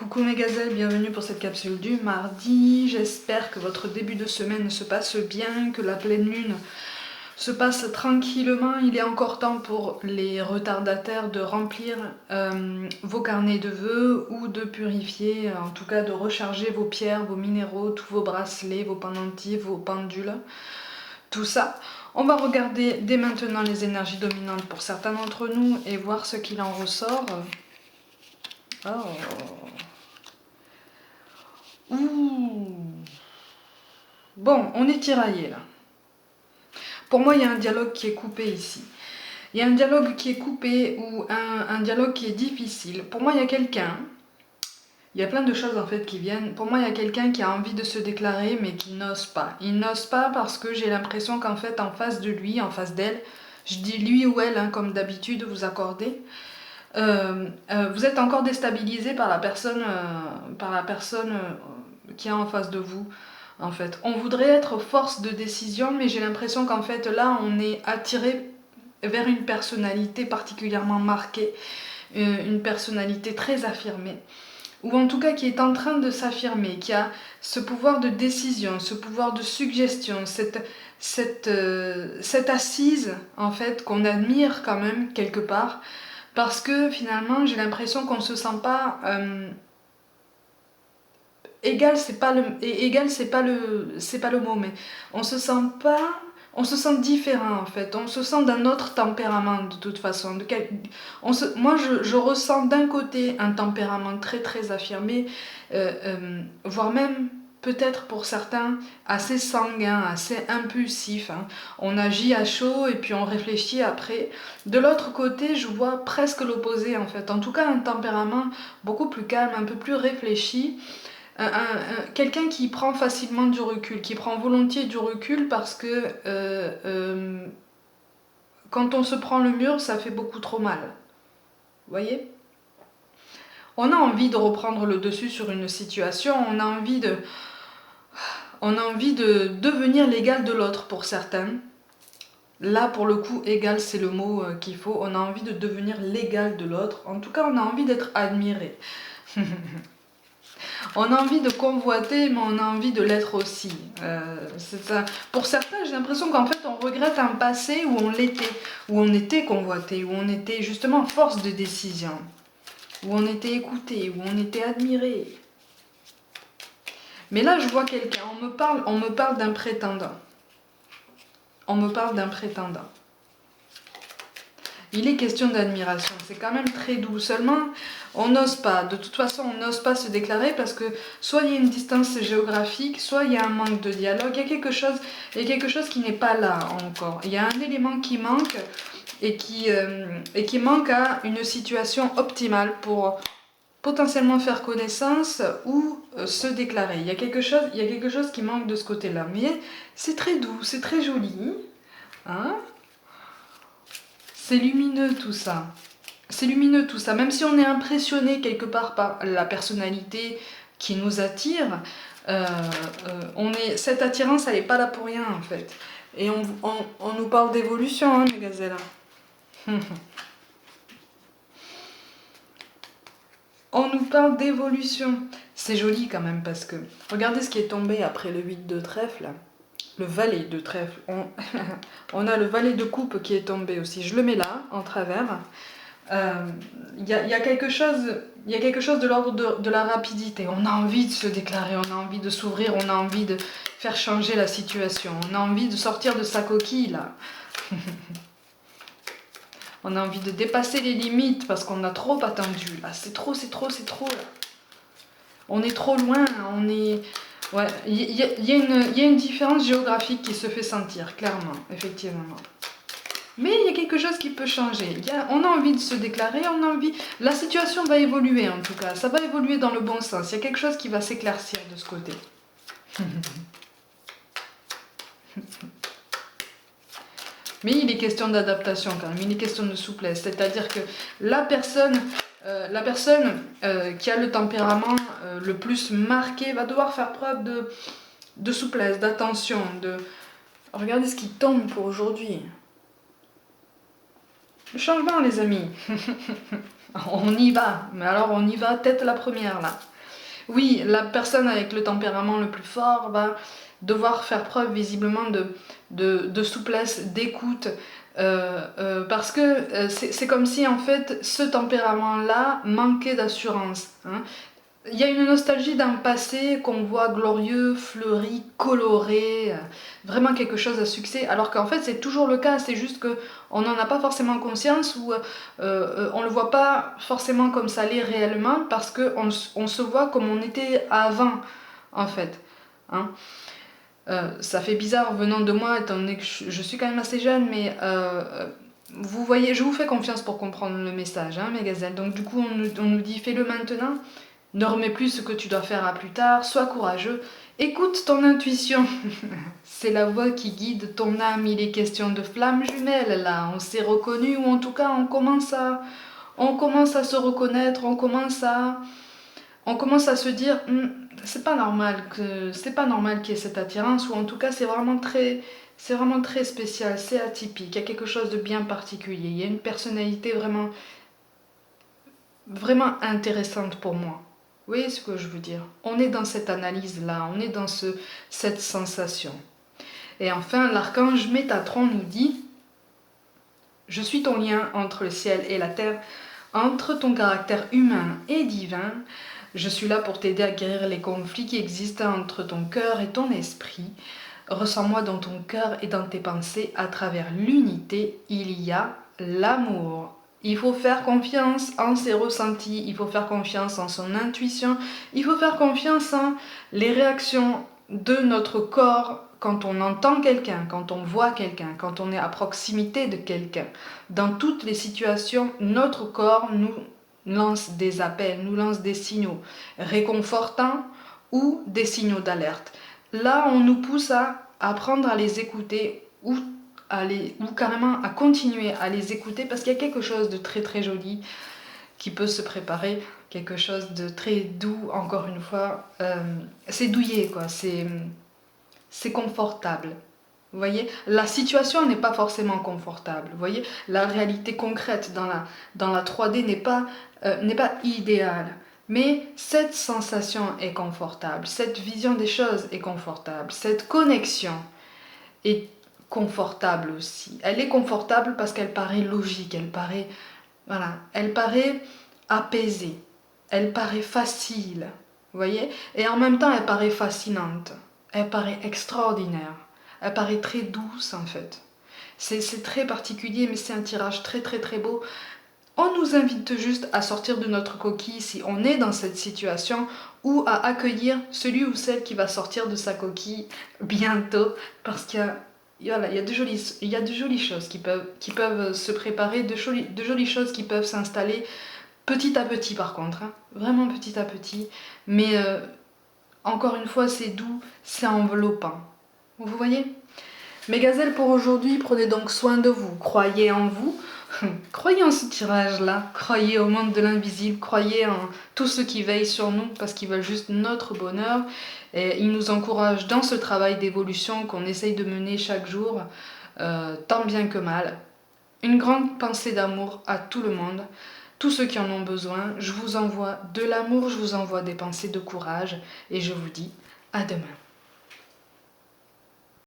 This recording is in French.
Coucou mes gazelles, bienvenue pour cette capsule du mardi. J'espère que votre début de semaine se passe bien, que la pleine lune se passe tranquillement. Il est encore temps pour les retardataires de remplir vos carnets de vœux ou de purifier, en tout cas de recharger vos pierres, vos minéraux, tous vos bracelets, vos pendentifs, vos pendules, tout ça. On va regarder dès maintenant les énergies dominantes pour certains d'entre nous et voir ce qu'il en ressort. Oh. Ouh. Bon, on est tiraillé là. Pour moi, il y a un dialogue qui est coupé ici. Il y a un dialogue qui est coupé ou un dialogue qui est difficile. Pour moi, il y a quelqu'un. Il y a plein de choses en fait qui viennent. Pour moi, il y a quelqu'un qui a envie de se déclarer mais qui n'ose pas. Il n'ose pas parce que j'ai l'impression qu'en fait, en face de lui, en face d'elle, je dis lui ou elle, hein, comme d'habitude, vous accordez. Vous êtes encore déstabilisé par la personne, qui est en face de vous. En fait, on voudrait être force de décision, mais j'ai l'impression qu'en fait là, on est attiré vers une personnalité particulièrement marquée, une personnalité très affirmée, ou en tout cas qui est en train de s'affirmer, qui a ce pouvoir de décision, ce pouvoir de suggestion, cette assise en fait qu'on admire quand même quelque part. Parce que finalement, j'ai l'impression qu'on ne se sent pas égal, c'est pas le mot, mais on se sent pas, on se sent différent en fait. On se sent d'un autre tempérament de toute façon. Moi, je ressens d'un côté un tempérament très très affirmé, voire même peut-être pour certains assez sanguin, assez impulsif, hein. On agit à chaud et puis on réfléchit après. De l'autre côté, je vois presque l'opposé en fait. En tout cas, un tempérament beaucoup plus calme, un peu plus réfléchi. Quelqu'un qui prend facilement du recul, qui prend volontiers du recul parce que quand on se prend le mur, ça fait beaucoup trop mal. Vous voyez ? On a envie de reprendre le dessus sur une situation, on a envie de devenir l'égal de l'autre pour certains. Là, pour le coup, égal, c'est le mot qu'il faut. On a envie de devenir l'égal de l'autre. En tout cas, on a envie d'être admiré. On a envie de convoiter, mais on a envie de l'être aussi. C'est ça. Pour certains, j'ai l'impression qu'en fait, on regrette un passé où on était convoité, où on était justement force de décision, où on était écouté, où on était admiré. Mais là, je vois quelqu'un, on me parle d'un prétendant. On me parle d'un prétendant. Il est question d'admiration, c'est quand même très doux. Seulement, on n'ose pas. De toute façon, on n'ose pas se déclarer parce que soit il y a une distance géographique, soit il y a un manque de dialogue. Il y a quelque chose qui n'est pas là encore. Il y a un élément qui manque et qui manque à une situation optimale pour potentiellement faire connaissance ou se déclarer. Il y a quelque chose qui manque de ce côté-là. Mais c'est très doux, c'est très joli. Hein ? C'est lumineux tout ça. C'est lumineux tout ça. Même si on est impressionné quelque part par la personnalité qui nous attire, cette attirance, elle n'est pas là pour rien en fait. Et on nous parle d'évolution, hein, mes gazelles. On nous parle d'évolution. C'est joli quand même parce que... Regardez ce qui est tombé après le 8 de trèfle. Le valet de trèfle. On a le valet de coupe qui est tombé aussi. Je le mets là, en travers. Il y a quelque chose de l'ordre de la rapidité. On a envie de se déclarer, on a envie de s'ouvrir, on a envie de faire changer la situation. On a envie de sortir de sa coquille, là. On a envie de dépasser les limites parce qu'on a trop attendu. Là, c'est trop, là. On est trop loin, on est... Ouais, il y a une différence géographique qui se fait sentir, clairement, effectivement. Mais il y a quelque chose qui peut changer. On a envie de se déclarer, on a envie... La situation va évoluer en tout cas, ça va évoluer dans le bon sens. Il y a quelque chose qui va s'éclaircir de ce côté. Mais il est question d'adaptation quand même, il est question de souplesse. C'est-à-dire que la personne qui a le tempérament le plus marqué va devoir faire preuve de souplesse, d'attention. Regardez ce qui tombe pour aujourd'hui. Le changement, les amis. On y va. Mais alors, on y va tête la première, là. Oui, la personne avec le tempérament le plus fort va devoir faire preuve visiblement de souplesse, d'écoute, parce que c'est comme si en fait ce tempérament-là manquait d'assurance. Hein. Il y a une nostalgie d'un passé qu'on voit glorieux, fleuri, coloré, vraiment quelque chose à succès, alors qu'en fait c'est toujours le cas, c'est juste qu'on n'en a pas forcément conscience ou on le voit pas forcément comme ça l'est réellement parce qu'on se voit comme on était avant en fait. Hein. Ça fait bizarre venant de moi étant donné que je suis quand même assez jeune, mais vous voyez, je vous fais confiance pour comprendre le message, hein, mes gazelles. Donc du coup on nous dit fais-le maintenant. Ne remets plus ce que tu dois faire à plus tard, sois courageux, écoute ton intuition. C'est la voix qui guide ton âme, il est question de flammes jumelles là, on s'est reconnu ou en tout cas on commence à se reconnaître, on commence à se dire c'est pas normal qu'il y ait cette attirance ou en tout cas c'est vraiment très spécial, c'est atypique, il y a quelque chose de bien particulier, il y a une personnalité vraiment vraiment intéressante pour moi. Vous voyez ce que je veux dire? On est dans cette analyse-là, on est dans cette sensation. Et enfin, l'archange Métatron nous dit « Je suis ton lien entre le ciel et la terre, entre ton caractère humain et divin. Je suis là pour t'aider à guérir les conflits qui existent entre ton cœur et ton esprit. Ressens-moi dans ton cœur et dans tes pensées. À travers l'unité, il y a l'amour. » Il faut faire confiance en ses ressentis, il faut faire confiance en son intuition, il faut faire confiance en les réactions de notre corps quand on entend quelqu'un, quand on voit quelqu'un, quand on est à proximité de quelqu'un. Dans toutes les situations, notre corps nous lance des appels, nous lance des signaux réconfortants ou des signaux d'alerte. Là, on nous pousse à apprendre à les écouter ou carrément à continuer à les écouter parce qu'il y a quelque chose de très très joli qui peut se préparer, quelque chose de très doux, encore une fois. C'est douillet, quoi, c'est confortable. Vous voyez, la situation n'est pas forcément confortable. Vous voyez, la réalité concrète dans la 3D n'est pas idéale. Mais cette sensation est confortable, cette vision des choses est confortable, cette connexion est confortable aussi. Elle est confortable parce qu'elle paraît logique, elle paraît apaisée, elle paraît facile, vous voyez, et en même temps elle paraît fascinante, elle paraît extraordinaire, elle paraît très douce en fait. C'est très particulier, mais c'est un tirage très très très beau. On nous invite juste à sortir de notre coquille si on est dans cette situation ou à accueillir celui ou celle qui va sortir de sa coquille bientôt parce qu'il y a de jolies choses qui peuvent se préparer, de jolies choses qui peuvent s'installer petit à petit par contre, hein, vraiment petit à petit, mais encore une fois c'est doux, c'est enveloppant. Vous voyez? Mes gazelles, pour aujourd'hui, prenez donc soin de vous, croyez en vous, croyez en ce tirage-là, croyez au monde de l'invisible, croyez en tous ceux qui veillent sur nous parce qu'ils veulent juste notre bonheur et ils nous encouragent dans ce travail d'évolution qu'on essaye de mener chaque jour, tant bien que mal. Une grande pensée d'amour à tout le monde, tous ceux qui en ont besoin. Je vous envoie de l'amour, je vous envoie des pensées de courage et je vous dis à demain.